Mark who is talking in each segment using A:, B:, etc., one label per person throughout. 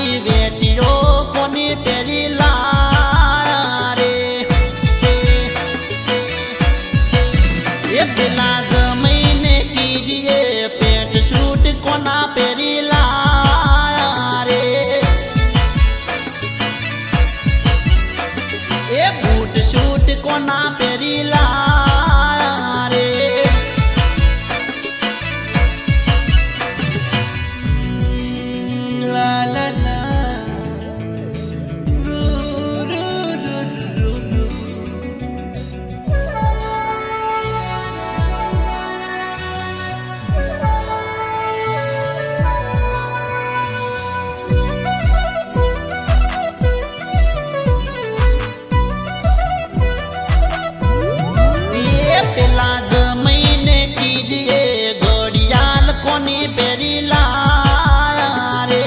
A: આવી વેટીઓ કોની પેરી લા રે એ પેલા જમીને કીજીએ પેન્ટ શૂટ કોના પેરી લા રે એ બૂટ શૂટ કોના પેરી લા રે લા લા લા રૂ રૂ રૂ રૂ પેલા જમીને કીજીએ ઘડિયાળ કોની પેરી લા રે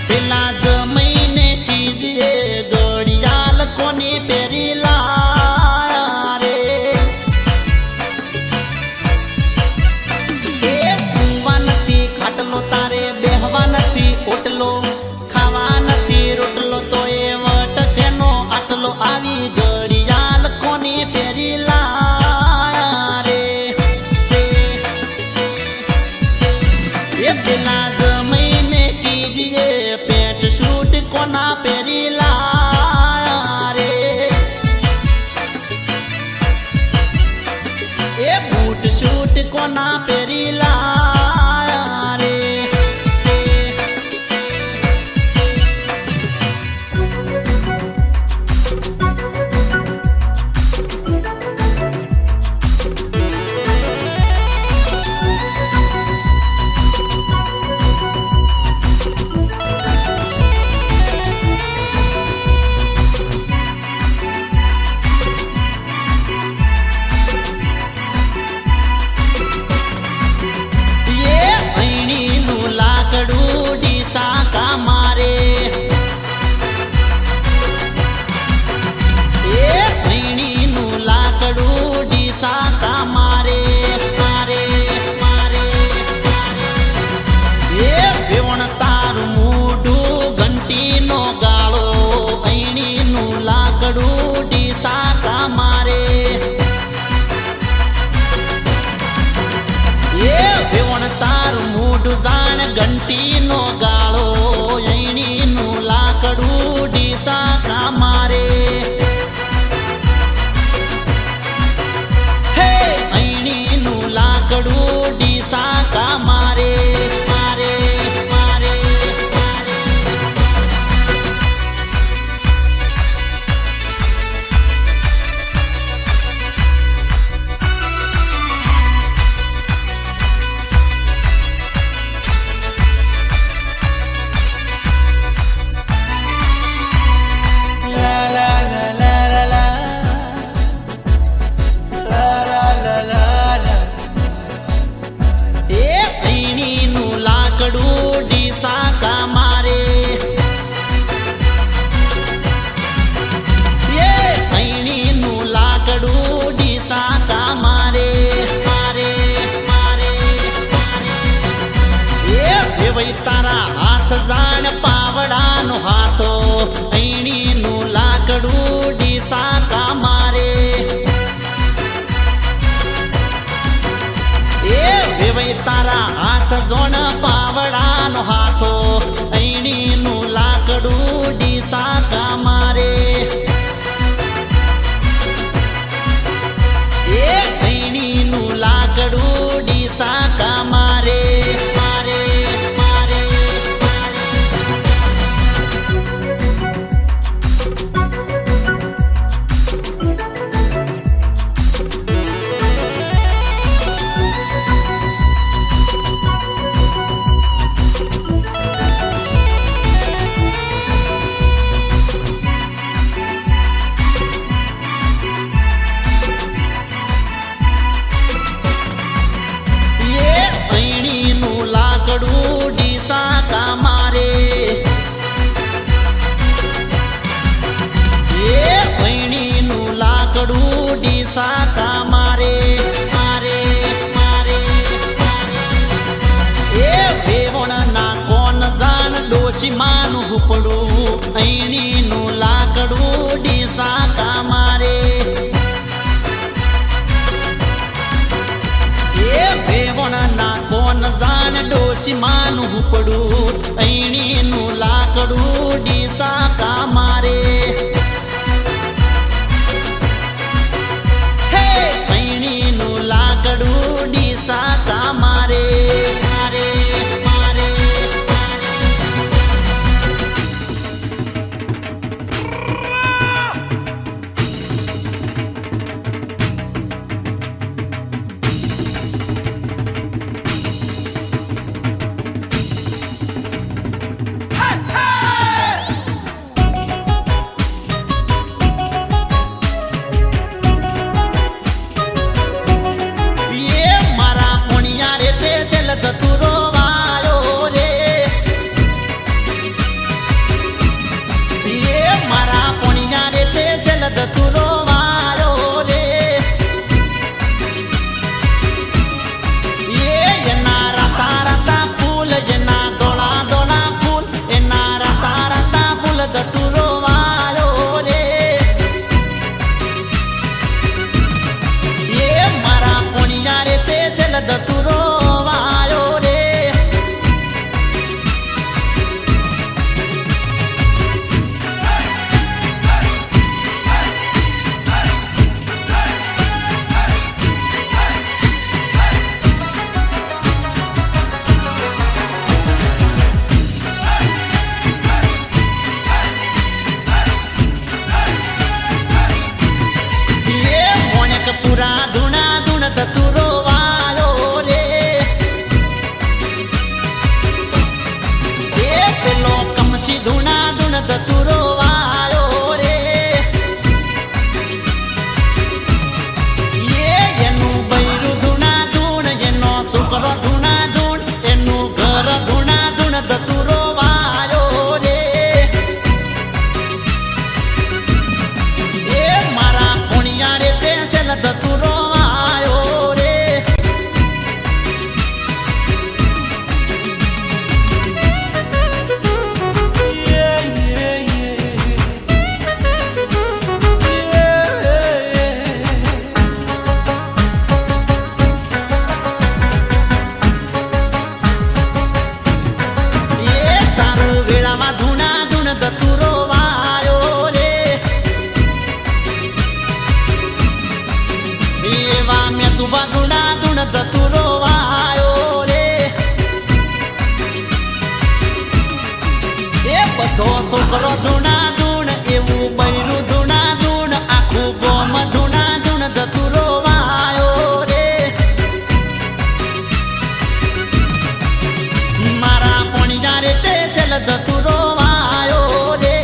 A: પેલા જમીને કીજીએ ઘડિયાળ કોની પેરી લા રે એ સુવા નથી ખાટલો તારે બેહવા નથી ઓટલો ખાવા નથી રોટલો તો એ વટ શેનો આટલો આવી ઘડિયાળ કોની પેરી લા રે એ પેલા જમીને કીજીએ પેન્ટ શૂટ કોના પેરી લા રે એ બૂટ શૂટ કોના પેરી લા રે તારું મૂઢું ઘંટીનો ગાળો અહીંનું લાકડું ડીસા મારે એ વેવણ તારું મૂઢું જાણ ઘંટીનો ગાળો અહીંનું લાકડું ડીસા મારે હે અહીંનું લાકડું ડીસા મારે તારા હાથ જાણ પાવડાનો હાથો અહીંનું લાકડું ડીસા મારે એ વેવાઈ તારા હાથ જોણ પાવડાનો હાથો અહીંનું લાકડું ડીસા મારે એ અહીંનું લાકડું ડીસા મારે ડોસી માનું હુપડું અહીંનું લાકડું ડીસા કામારે એ ભેવણના કોણ જાણ ડોસી માનું હુપડું અહીંનું લાકડું ડીસા કામારે અહીંનું લાકડું ડીસા કામારે છોકરો ધૂણા ધૂણ એવું બૈરું ધૂણા ધૂણ આખું ગોમ ધૂણા ધૂણ જતું રોવાયો રે મારા પોણિયા રે તે છેલ જતું રોવાયો રે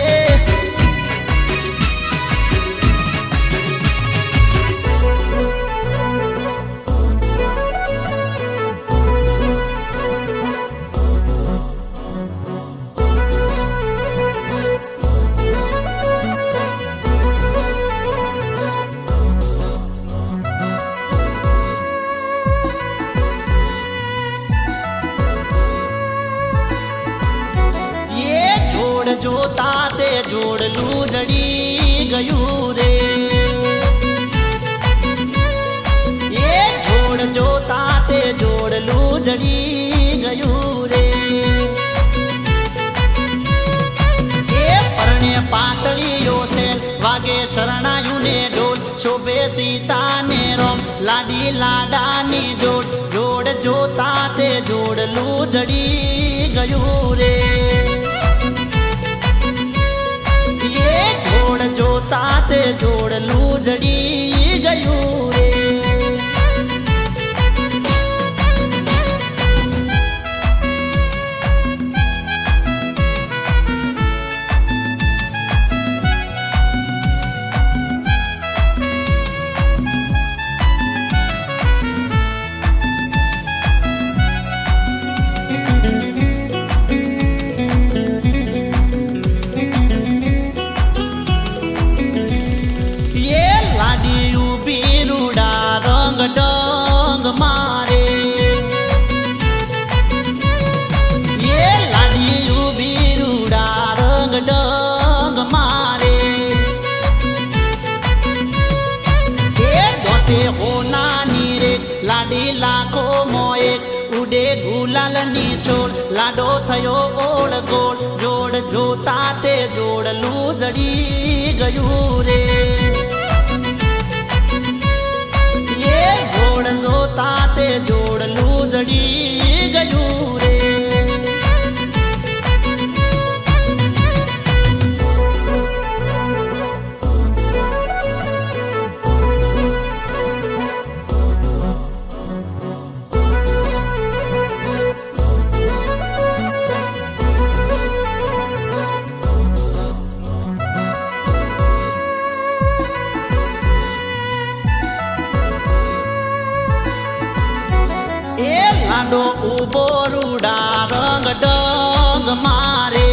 A: જોતા તે જોડલું જડી ગયું રે એ જોડ જોતા તે જોડલું જડી ગયું રે એ પરણે પાતળીઓ છે વાગે શરણાયું ને ઢોલ શોભે સીતા ને રોમ લાડી લાડાની જોડ જોડ જોતા તે જોડલું જડી ગયું રે જોતા તે જોડલું જડી ગયું રે ગુલાલની છોડ લાડો થયો ઓળ ગોળ જોડ જોતા તે જોડલું જડી ગયું રે એ જોડ જોતા તે જોડલું જડી ગયું રે લાડો ઉભો રૂડા રંગ ડંગ મારે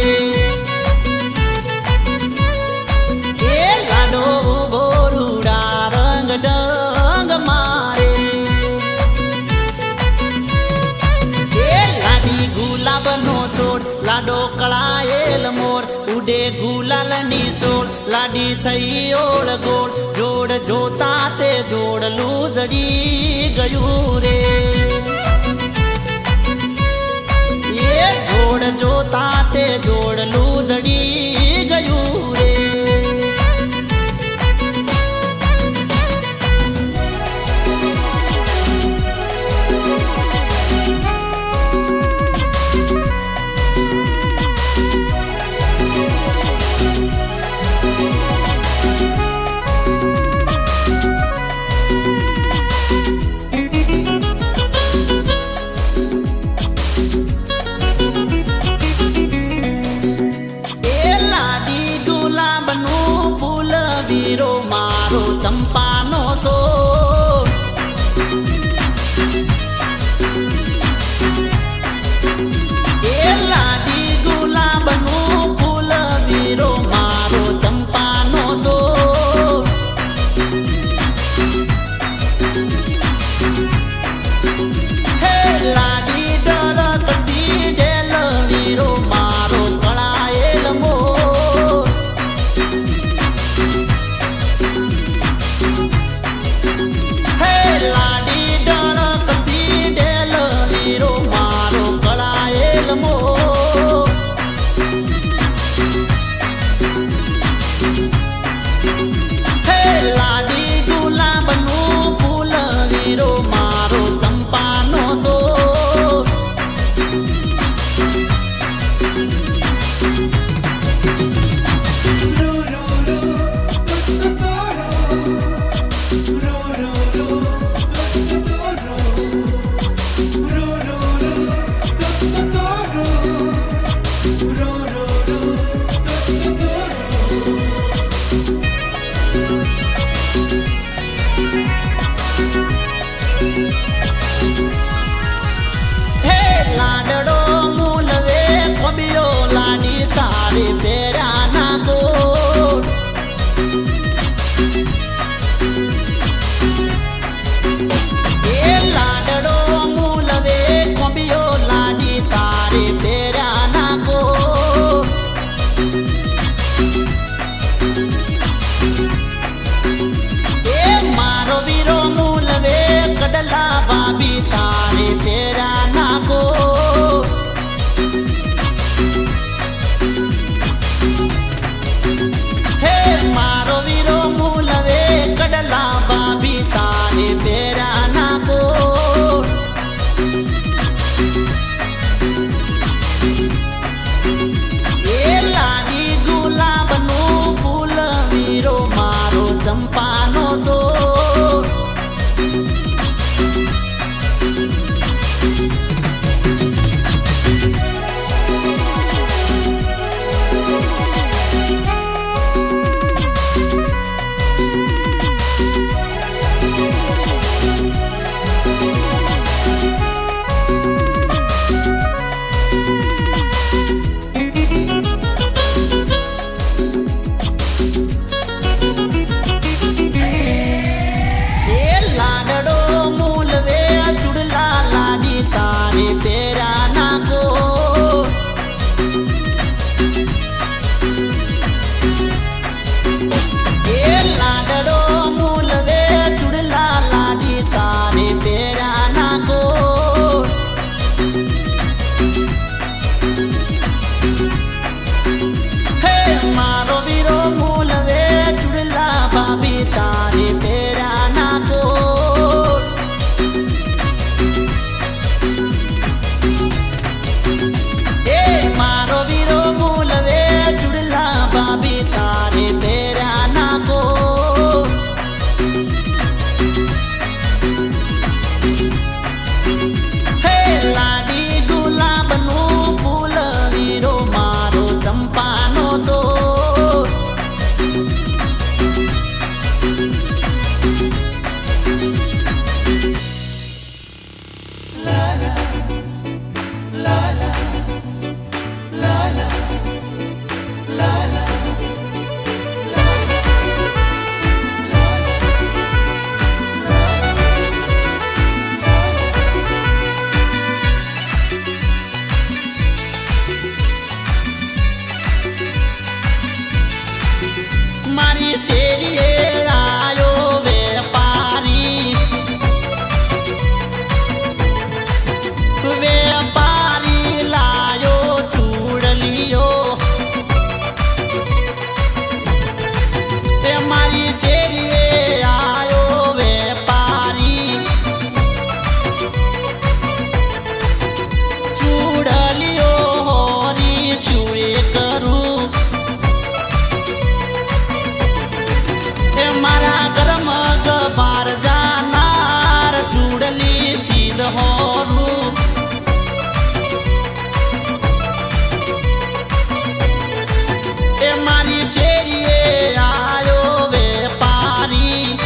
A: એ લાડો ઉભો રૂડા રંગ ડંગ મારે એ લાડી ગુલાબનો છોડ લાડો કળાયેલ મોર ઉડે ગુલાલની સોળ લાડી થઈ ઓળ ગોળ જોડ જોતા તે જોડલું જડી ગયું રે જોડ જોતા તે જોડલું જડી ગયું રે મારી શેરીએ આયો વેપારી વેપારી લાયો ચૂડલિયો એ મારી શેરીએ આયો વેપારી ચૂડલિયો હોરી શું એ કરું એ મારા ઘરમાં ગભાર જાનાર ચૂડલી સીધ હોરું એ મારી શેરીએ આયો વેપારી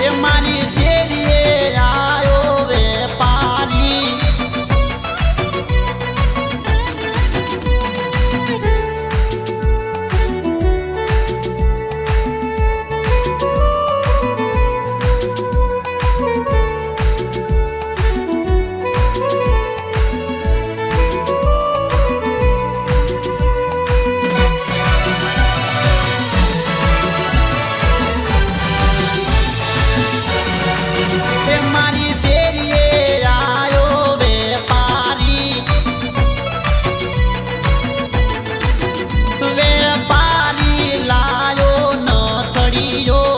A: એ મારી શેરીએ આયો વેપારી એ મારી શેરીએ આયો વેપારી વેપારી લાયો નથડીયો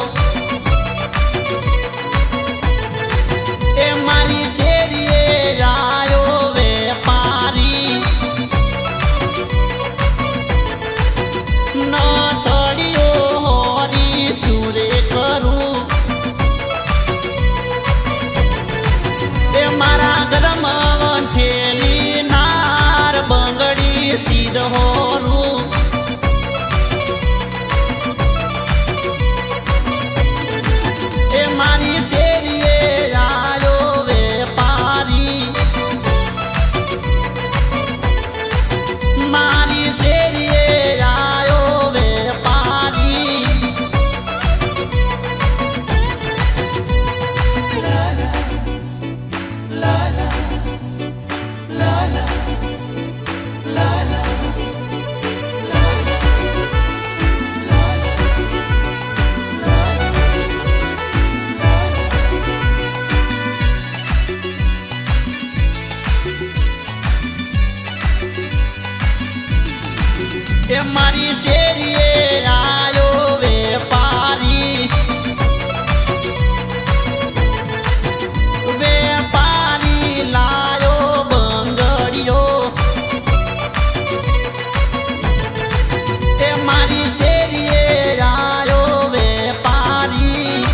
A: એ મારી શેરીએ આયો વેપારી નથડીયો હોરી સુરે કરું એ મારા ઘરમાં વંઠેલી નાર બંગડી સીધ હોરું એ મારી શેરીએ આયો વેપારી મારી શેરીએ આયો વેપારી એ મારી શેરીએ આયો વેપારી વેપારી લાયો બંગડીયો એ મારી શેરીએ આયો વેપારી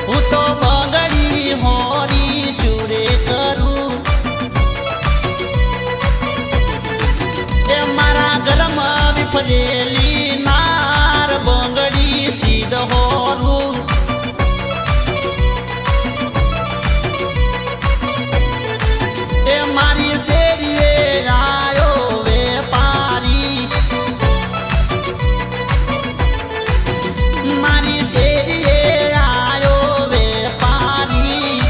A: હું તો બંગડી હોરી સુરે કરું એ મારા ઘરમાં વિફરેલી નાર બંગડી સીધ હોરું એ મારી શેરીએ આયો વેપારી મારી શેરીએ આયો વેપારી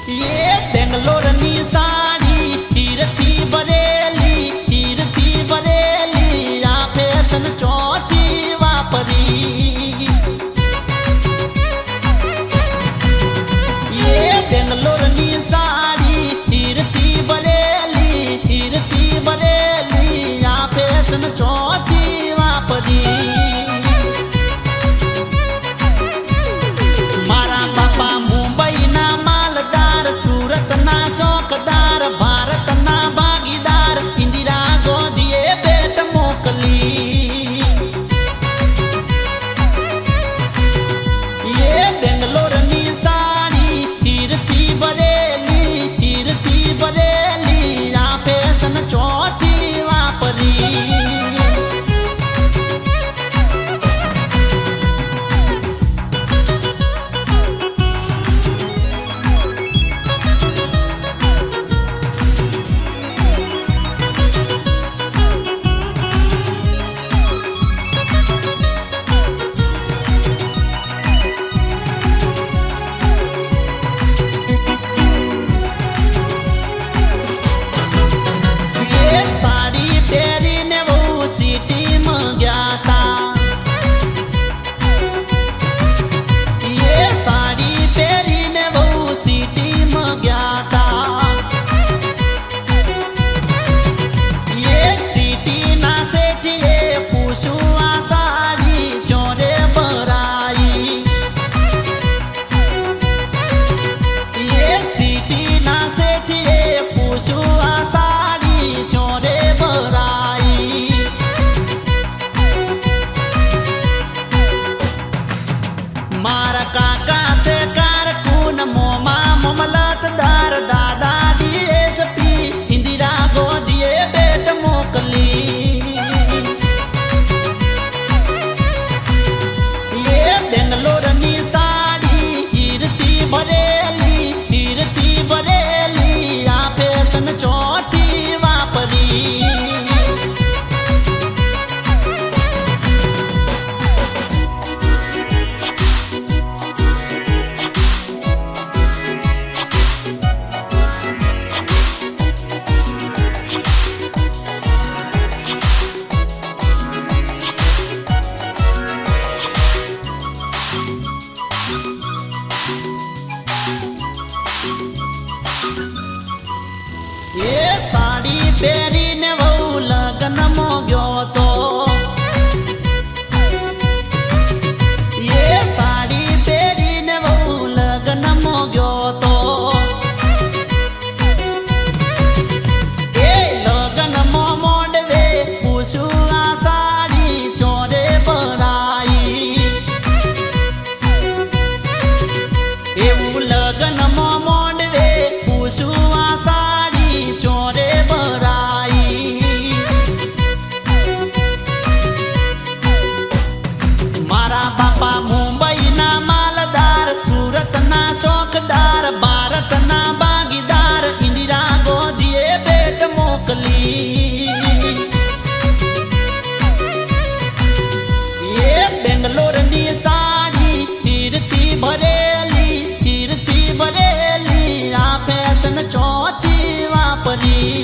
A: ये બેંગ્લોરની સાડી હીરથી બરેલી આ ફેશન ચોથી વાપરી ये બેંગ્લોરની સાડી હીરથી બરેલી આ ફેશન ચોથી વાપરી મારા બાપા મુંબઈના માલદાર સુરતના શોખદાર ભારતના ભાગીદાર ઇન્દિરા ગોંધીએ ભેટ મોકલી ये બેંગ્લોરની સાડી હીરથી બરેલી આ ફેશન ચોથી વાપરી ये साड़ी પહેરીને બહુ સિટીમાં ગયા તા ये साड़ी પહેરીને બહુ સિટીમાં ગયા તા ये સિટીના શેઠીએ પૂછ્યું આ સાડી ચોરે ભરાઈ ये સિટીના શેઠીએ પૂછ્યું આ સાડી ચોરે ભરાઈ મારા કાકા છે કારકુન મોમા મમલતદાર દાદા ડીએસપી ઇન્દિરા ગોંધીએ ભેટ મોકલી ये બેંગ્લોરની સાડી હીરથી બરેલી આ ફેશન ચોથી વાપરી એ સાડી પહેરીને બહુ લગ્નમાં ગયો તો એ સાડી પહેરીને બહુ લગ્નમાં ગયો તો એ લગ્નમાં મોડવે પૂછ્યું આ સાડી ચોરે ભરાઈ એવું લગ્નમાં મોડવે પૂછ્યું આ સાડી ચોરે ભરાઈ મારા બાપા મુંબઈના માલદાર સુરતના શોખદાર ભારતના ભાગીદાર ઇન્દિરા ગોંધીએ ભેટ મોકલી ये બેંગ્લોરની સાડી હીરથી બરેલી આ ફેશન ચોથી વાપરી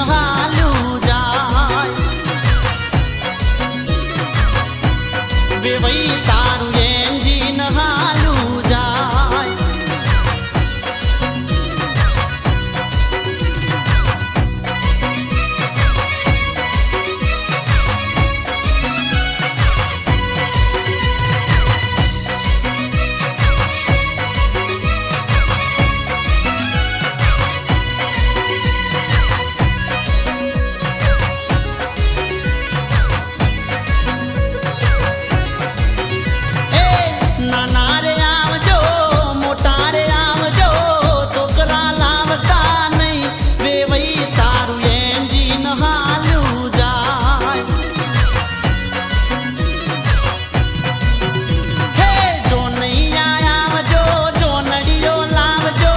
A: હાલ્યું જાય વેવાઈ તારું એન્જિન હાલ્યું જાય નાના રે આવજો મોટા રે આવજો છોકરા લાવતા નહીં વેવાઈ તારું એન્જિન હાલ્યું જાય હે જો નહીં આવજો જો નડિયો લાવજો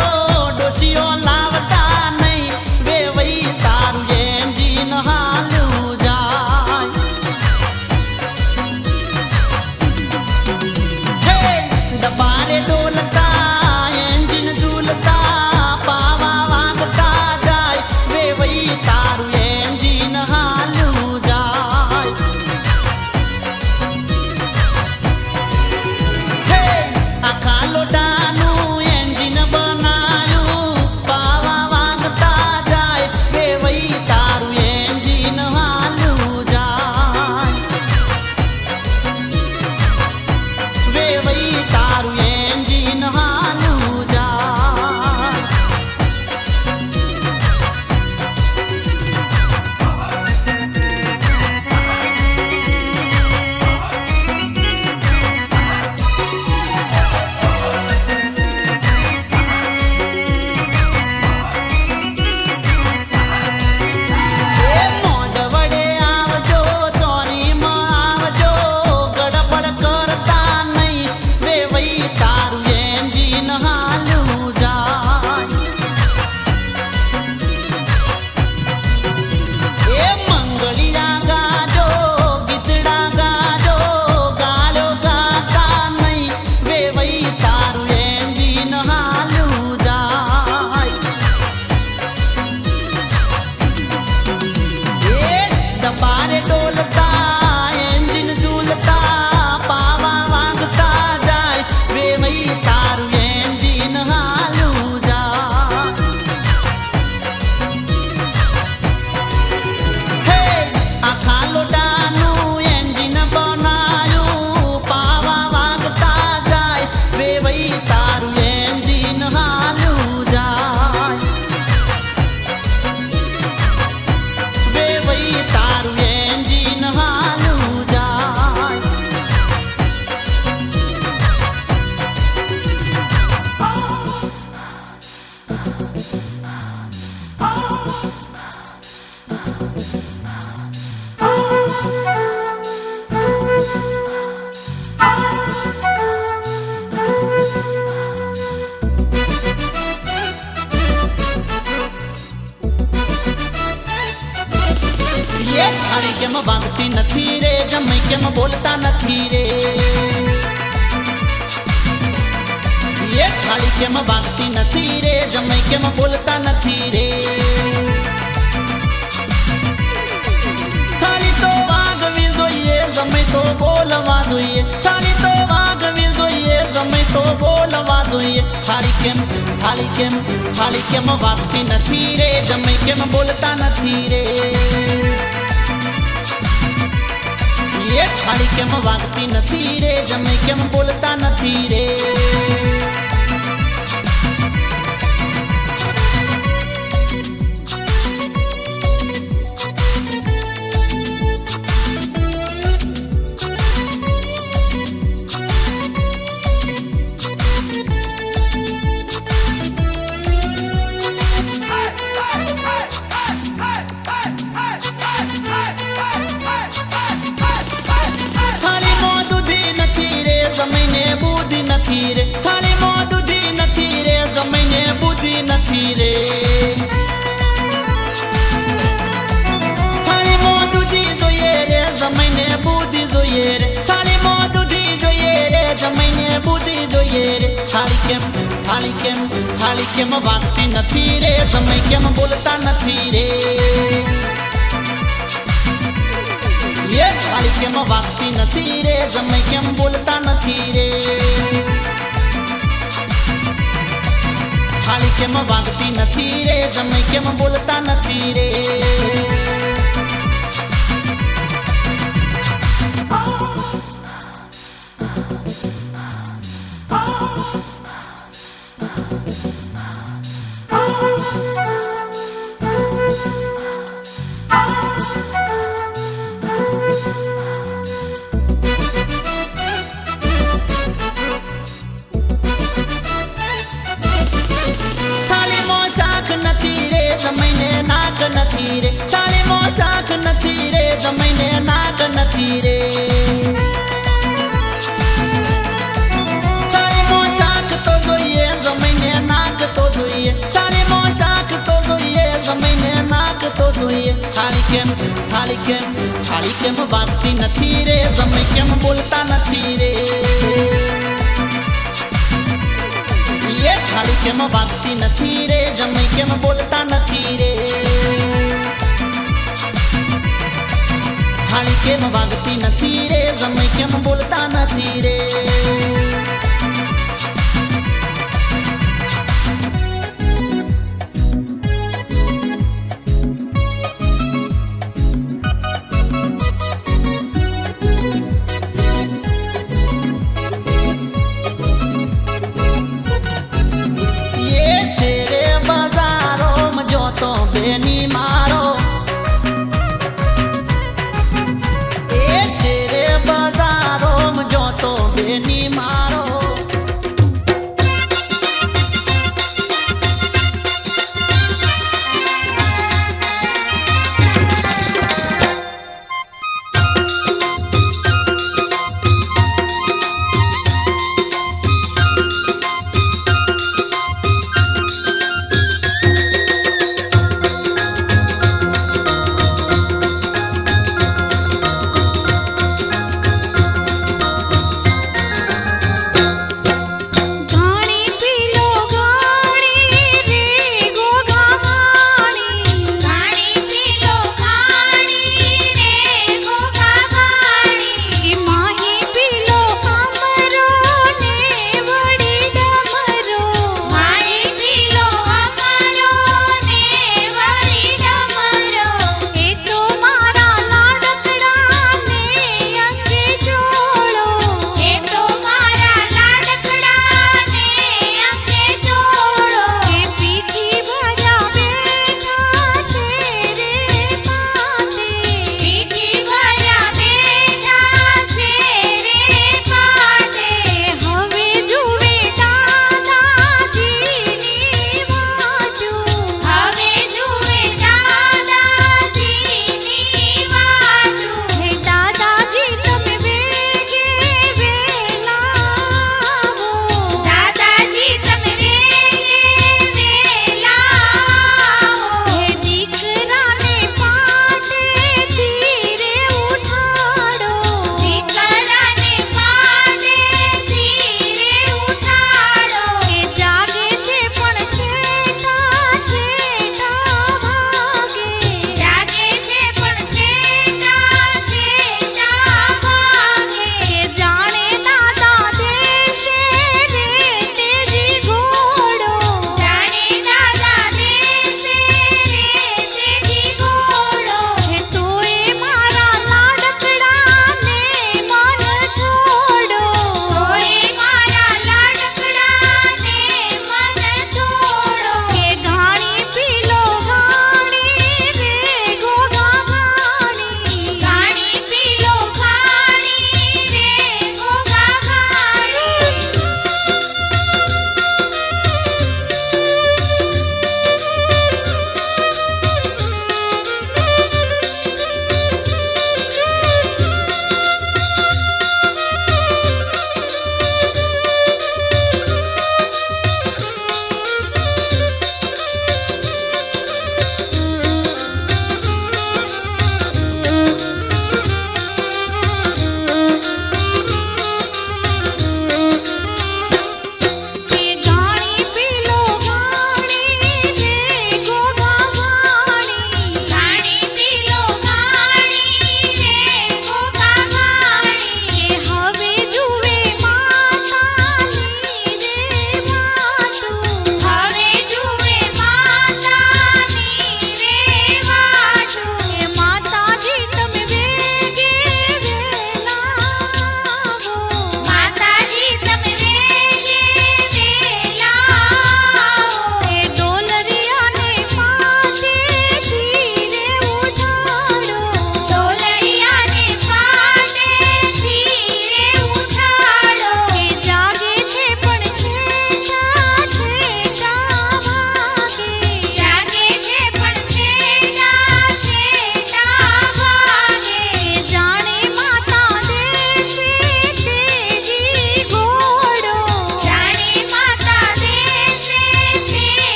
A: ડોસીઓ લાવતા નહીં વેવાઈ તારું એન્જિન હાલ્યું જાય દબારે ડોલતા એન્જિન ઝૂલતા પાવા વાગતા જાય વેવાઈ તારું એન્જિન હાલ્યું જાય હે આખા લોટાનું એન્જિન બનાયું પાવા વાગતા જાય વેવાઈ તારું એન્જિન હાલ્યું જાય વેવાઈ તારું એન્જિન હાલ્યું જાય એ મોઢ વડે આવજો ચોરીમાં આવજો ગડબડ કરતા નહીં વેવાઈ તારું એન્જિન હાલ્યું જાય એ મંગળિયા ગાજો ગીતડા ગાજો ગાલો ગાતા નહીં વેવાઈ તારું એન્જિન હાલ્યું જાય એ દબારે ડોલતા એન્જિન ઝૂલતા પાવા વાગતા જાય વેવાઈ તારું એન્જિન હાલ્યું જાય હે આખા લોટાનું એન્જિન બનાયું પાવા વાગતા જાય વેવાઈ તારું એન્જિન હાલ્યું જાય વેવાઈ તારું એન્જિન હાલ્યું જાય એ થાળી કેમ વાગતી નથી રે જમાઈ કેમ બોલતા નથી રે એ થાળી કેમ વાગતી નથી રે જમાઈ કેમ બોલતા નથી રે થાળી તો વાગવી જોઈએ જમાઈ તો બોલવા જોઈએ થાળી તો વાગવી જોઈએ જમાઈ તો બોલવા જોઈએ થાળી કેમ વાગતી નથી રે જમાઈ કેમ બોલતા નથી રે એ થાળી કેમ વાગતી નથી રે જમાઈ કેમ બોલતા નથી રે નથી રે થાળીમાં દૂધી નથી રે જમીને બુદ્ધિ નથી રે થાળીમાં દૂધી જોઈએ રે જમીને બુદ્ધિ જોઈએ રે થાળીમાં દૂધી જોઈએ રે જમીને બુદ્ધિ જોઈએ રે થાળી થાળી કેમ વાગતી નથી રે સમય કેમ બોલતા નથી રે એ થાળી કેમ વાગતી નથી રે સમય કેમ બોલતા નથી રે થાળી કેમ વાગતી નથી રે સમય કેમ બોલતા નથી રે જમીને નાક નથી રે થાળીમાં શાક નથી રે જમીને નાક નથી રે થાળીમાં શાક તો જોઈએ જમીને નાક તો જોઈએ થાળીમાં શાક તો જોઈએ જમીને નાક તો જોઈએ થાળી કેમ વાગતી નથી રે જમી કેમ બોલતા નથી રે થાળી કેમ વાગતી નથી રે જમી કેમ બોલતા નથી રે થાળી કેમ વાગતી નથી રે જમી કેમ બોલતા નથી રે બેની મારો એ શેરે બજારો જોતો બેની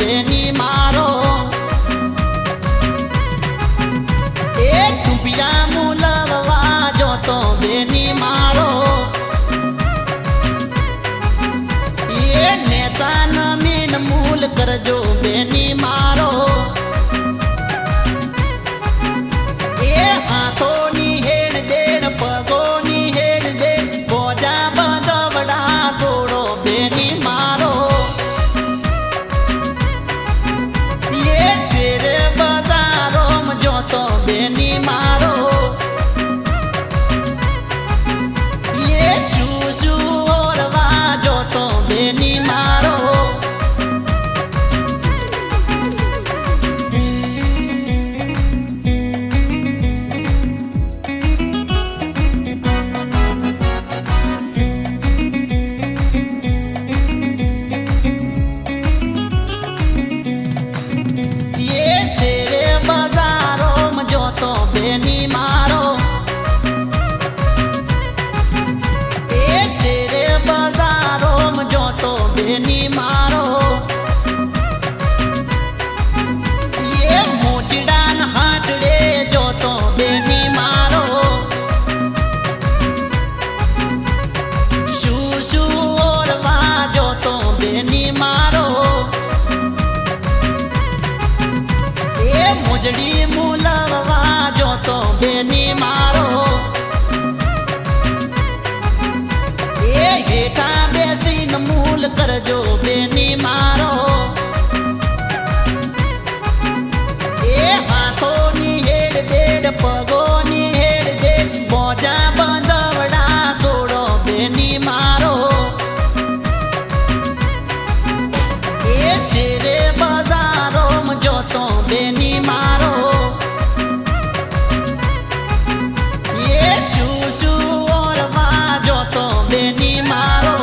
A: બેની મારો એ ટુપિયા મુલવા જોતો બેની મારો એ નેતાન મીન મૂલ કરજો બેની મારો એ હાથોની હેડ દેડ પગોની હેડ દેડ બોજા બંધવડા સોડો બેની મારો એ શેરે બજારોમ જોતો બેની મારો એ શું શું ઓરવા જોતો બેની મારો બેની મારો એ શેરે બજારોમ જોતો બેની મારો એ મોચડાન હાટડે જોતો બેની મારો શું શું ઓરવા જોતો બેની મારો એ મોજડી મુલવા જોતો બેની મારો એ હેઠા બેસીને મૂલ કરજો બેની મારો એ હાથોની હેડ દેડ પગોની હેડ દેડ બોજા બંધવડા સોડો બેની મારો એ શેરે બજારોમ જોતો બેની મારો બેની મારો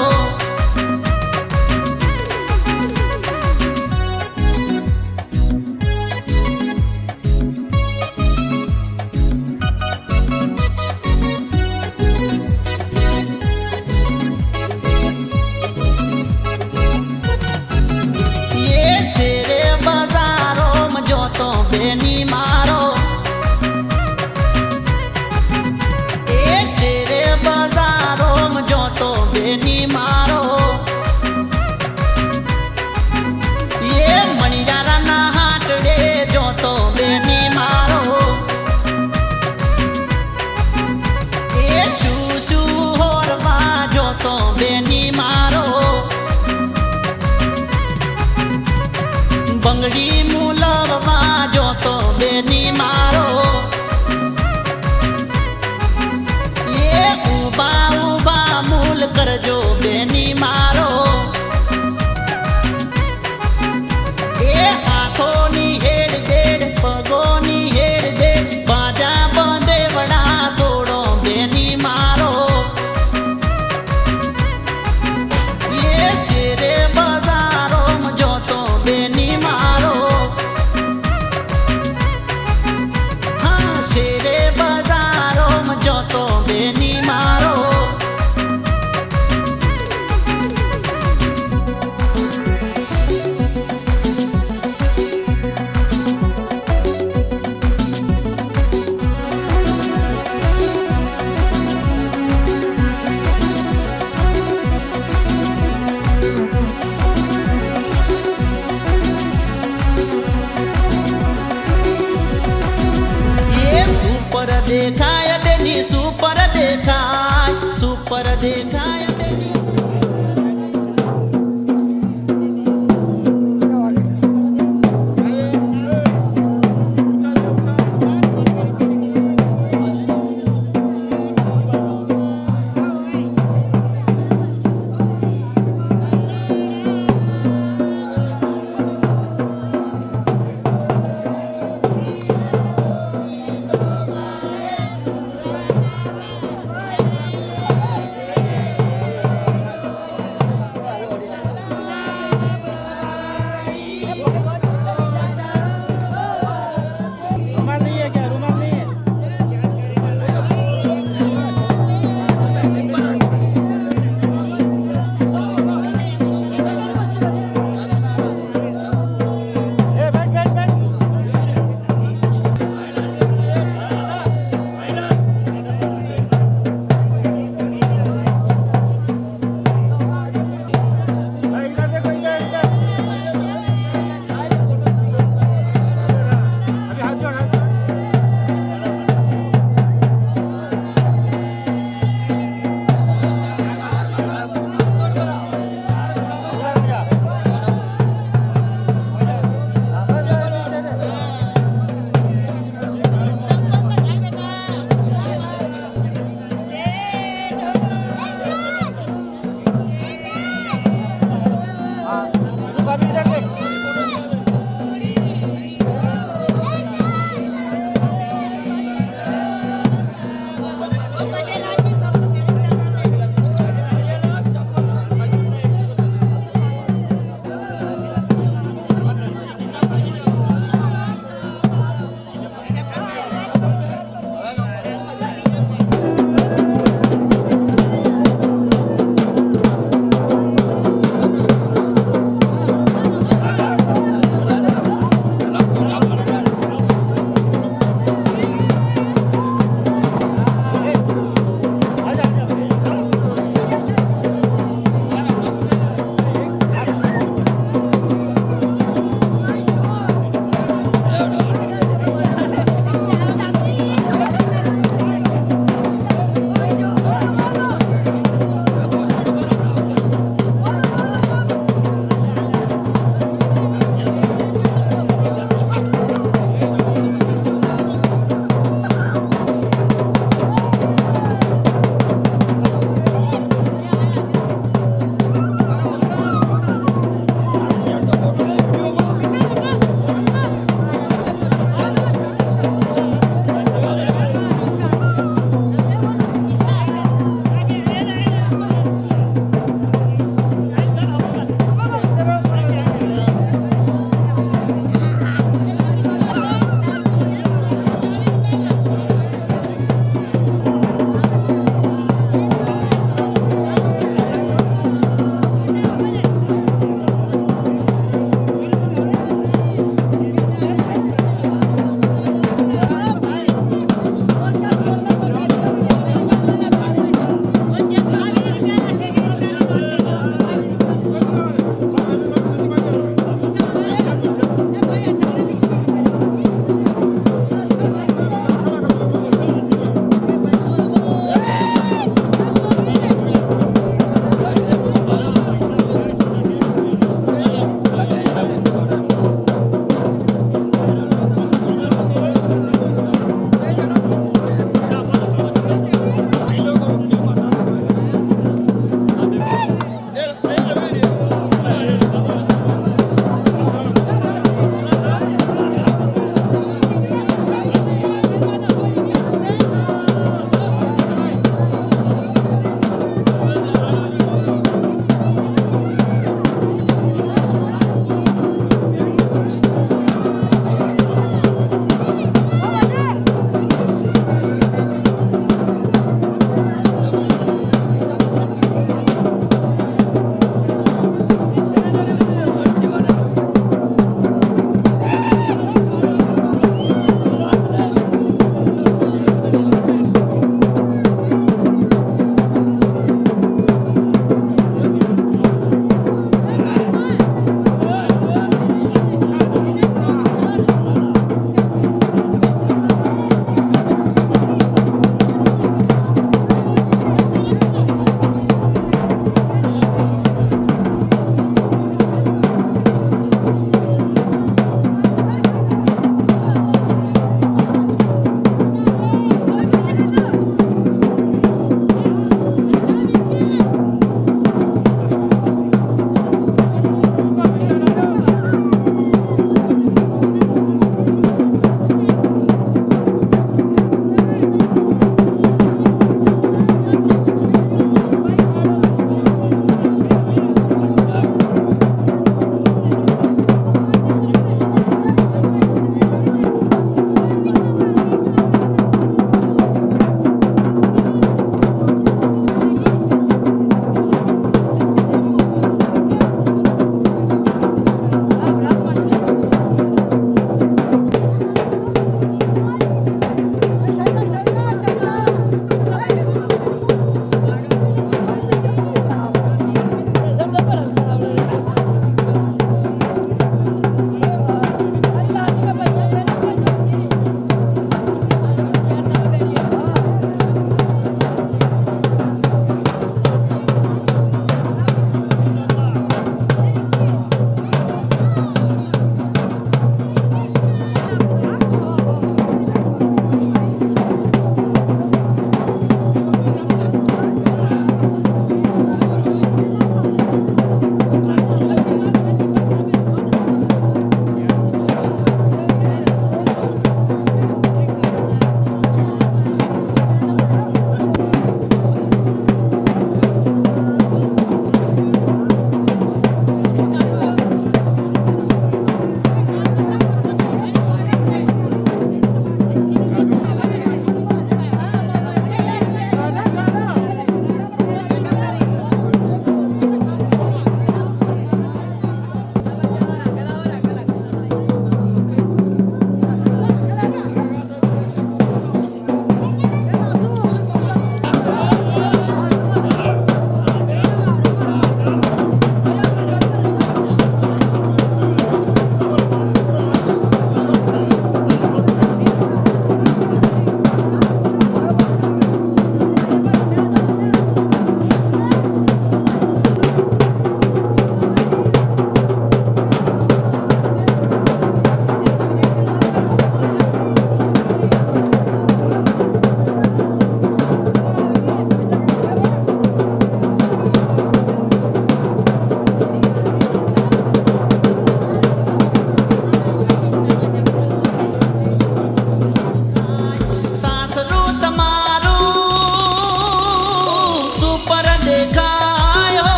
A: સુપર દેખાય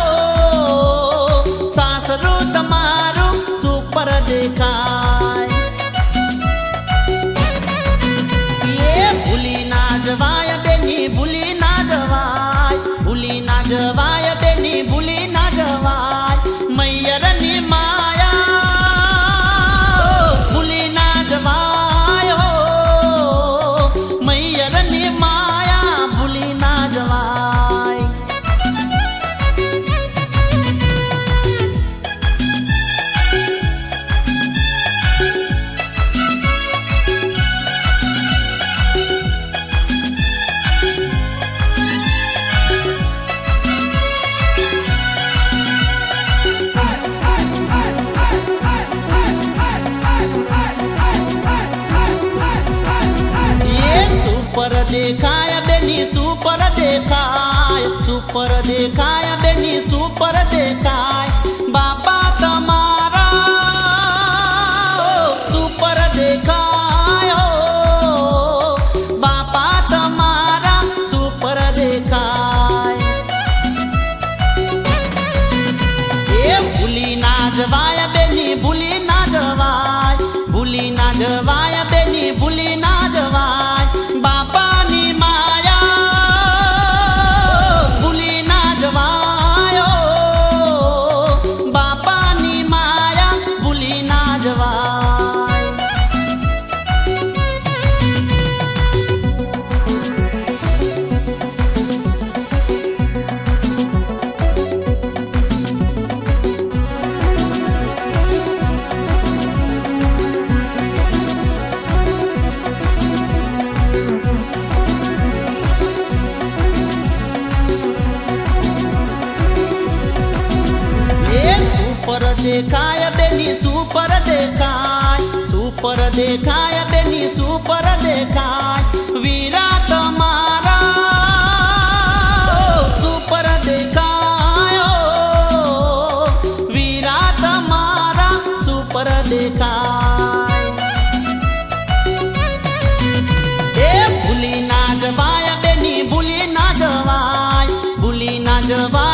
A: સાસરું તમારું સુપર દેખાય એ ભૂલી ના જવાય બેની ભૂલી ના જવાય ભૂલી ના જવાય બેની ભૂલી ના જવાય મૈયરની માયા ભૂલી ના જવાય મૈયરની માયા ભૂલી ના જવાય સુપર દેખાય બેની સુપર દેખાય સુપર દેખાય બેની સુપર દેખાય બાપા તમારા સુપર દેખાય બાપા તમારા સુપર દેખાય એ ભૂલી ના જવાય બેની ભૂલી ના જવાય ભૂલી ના જવાય બેની ભૂલી ના જવાય બાપાની માયા ભૂલી ના જવાય બાપાની માયા ભૂલી ના જવાય સુપર દેખાય બેની સુપર દેખાય સુપર દેખાય બેની સુપર દેખાય વીરા તમારા સુપર દેખાય વીરા તમારા સુપર દેખાય એ ભૂલી ના જવાય બેની ભૂલી ના જવાય ભૂલી ના જવાય